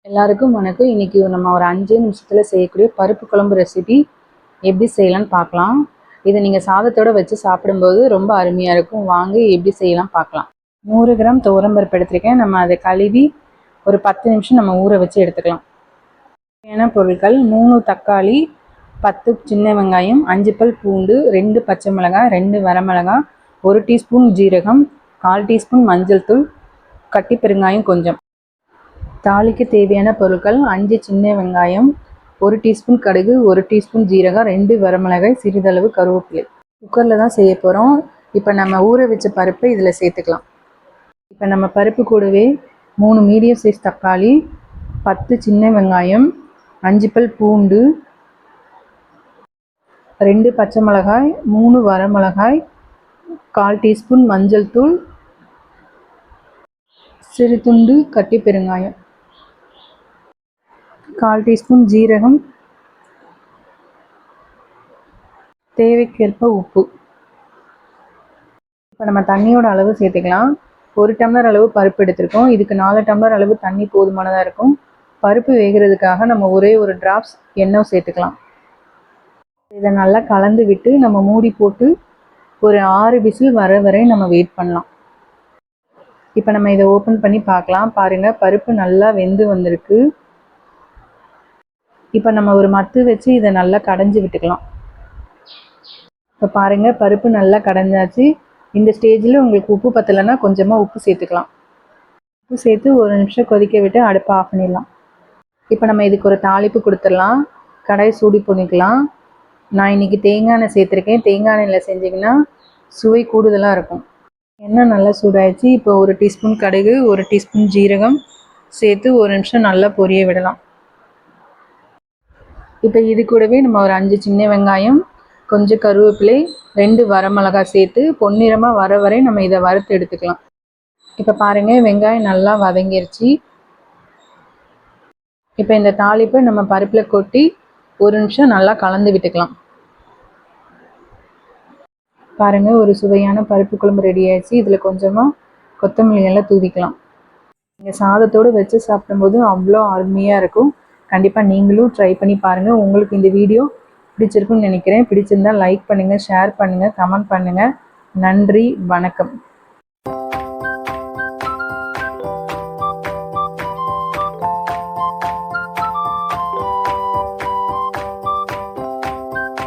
எல்லாருக்கும் வணக்கம். இன்னைக்கு நம்ம ஒரு 5 நிமிஷத்துல செய்யக்கூடிய பருப்பு குழம்பு ரெசிபி எப்படி செய்யலாம்னு பார்க்கலாம். இதை நீங்க சாதத்தோட வச்சு சாப்பிடும்போது ரொம்ப அருமையா இருக்கும். வாங்க எப்படி செய்யலாம் பார்க்கலாம். 100 கிராம் துவரம்பருப்பு எடுத்திருக்கேன். நம்ம அதை கழுவி ஒரு 10 நிமிஷம் நம்ம ஊற வச்சு எடுத்துக்கலாம். தேவையான பொருட்கள் 3 தக்காளி, 10 சின்ன வெங்காயம், 5 பல் பூண்டு, 2 பச்சை மிளகாய், 2 வரமிளகாய், 1 டீஸ்பூன் ஜீரகம், 1/4 டீஸ்பூன் மஞ்சள் தூள், கட்டி பெருங்காயம் கொஞ்சம். தாளிக்க தேவையான பொருட்கள் 5 சின்ன வெங்காயம், 1 டீஸ்பூன் கடுகு, 1 டீஸ்பூன் ஜீரகம், 2 வரமிளகாய், சிறிதளவு கருவேப்பிலை. குக்கரில் தான் செய்ய போகிறோம். இப்போ நம்ம ஊற வச்ச பருப்பை இதில் சேர்த்துக்கலாம். இப்போ நம்ம பருப்பு கூடவே 3 மீடியம் சைஸ் தக்காளி, 10 சின்ன வெங்காயம், 5 பல் பூண்டு, 2 பச்சை மிளகாய், 3 வரமிளகாய், 1/4 டீஸ்பூன் மஞ்சள் தூள், சிறு துண்டு கட்டி பெருங்காயம், 1/4 டீஸ்பூன் ஜீரகம், தேவைக்கேற்ப உப்பு. இப்போ நம்ம தண்ணியோட அளவு சேர்த்துக்கலாம். 1 டம்ளர் அளவு பருப்பு எடுத்திருக்கோம். இதுக்கு 4 டம்ளர் அளவு தண்ணி போதுமானதாக இருக்கும். பருப்பு வேகிறதுக்காக நம்ம ஒரே ஒரு டிராப்ஸ் எண்ணெய் சேர்த்துக்கலாம். இதை நல்லா கலந்து விட்டு நம்ம மூடி போட்டு ஒரு 6 விசில் வர வரை நம்ம வெயிட் பண்ணலாம். இப்போ நம்ம இதை ஓப்பன் பண்ணி பார்க்கலாம். பாருங்கள், பருப்பு நல்லா வெந்து வந்திருக்கு. இப்போ நம்ம ஒரு மத்து வச்சு இதை நல்லா கடைஞ்சி விட்டுக்கலாம். இப்போ பாருங்கள், பருப்பு நல்லா கடைஞ்சாச்சு. இந்த ஸ்டேஜில் உங்களுக்கு உப்பு பத்தலைன்னா கொஞ்சமாக உப்பு சேர்த்துக்கலாம். உப்பு சேர்த்து ஒரு நிமிஷம் கொதிக்க விட்டு அடுப்பை ஆஃப் பண்ணிடலாம். இப்போ நம்ம இதுக்கு ஒரு தாளிப்பு கொடுத்துடலாம். கடாயை சூடு பண்ணிக்கலாம். நான் இன்றைக்கி தேங்காய் எண்ணெய் சேர்த்துருக்கேன். தேங்காய் எண்ணெயில் செஞ்சிங்கன்னா சுவை கூடுதலாக இருக்கும். எண்ணெய் நல்லா சூடாயிடுச்சு. இப்போ 1 டீஸ்பூன் கடுகு, 1 டீஸ்பூன் ஜீரகம் சேர்த்து ஒரு நிமிஷம் நல்லா பொரிய விடலாம். இப்போ இது கூடவே நம்ம ஒரு 5 சின்ன வெங்காயம், கொஞ்சம் கருவேப்பிலை, 2 வரமிளகாய் சேர்த்து பொன்னிறமாக வர வரை நம்ம இதை வறுத்து எடுத்துக்கலாம். இப்போ பாருங்கள், வெங்காயம் நல்லா வதங்கிருச்சு. இப்போ இந்த தாளிப்பை நம்ம பருப்பில் கொட்டி ஒரு நிமிஷம் நல்லா கலந்து விட்டுக்கலாம். பாருங்கள், ஒரு சுவையான பருப்பு குழம்பு ரெடி ஆயிடுச்சு. இதில் கொஞ்சமாக கொத்தமல்லி எல்லாம் தூவிக்கலாம். நீங்கள் சாதத்தோடு வச்சு சாப்பிடும்போது அவ்வளோ அருமையாக இருக்கும். கண்டிப்பாக நீங்களும் ட்ரை பண்ணி பாருங்கள். உங்களுக்கு இந்த வீடியோ பிடிச்சிருக்குன்னு நினைக்கிறேன். பிடிச்சிருந்தால் லைக் பண்ணுங்கள், ஷேர் பண்ணுங்கள், கமெண்ட் பண்ணுங்கள். நன்றி, வணக்கம்.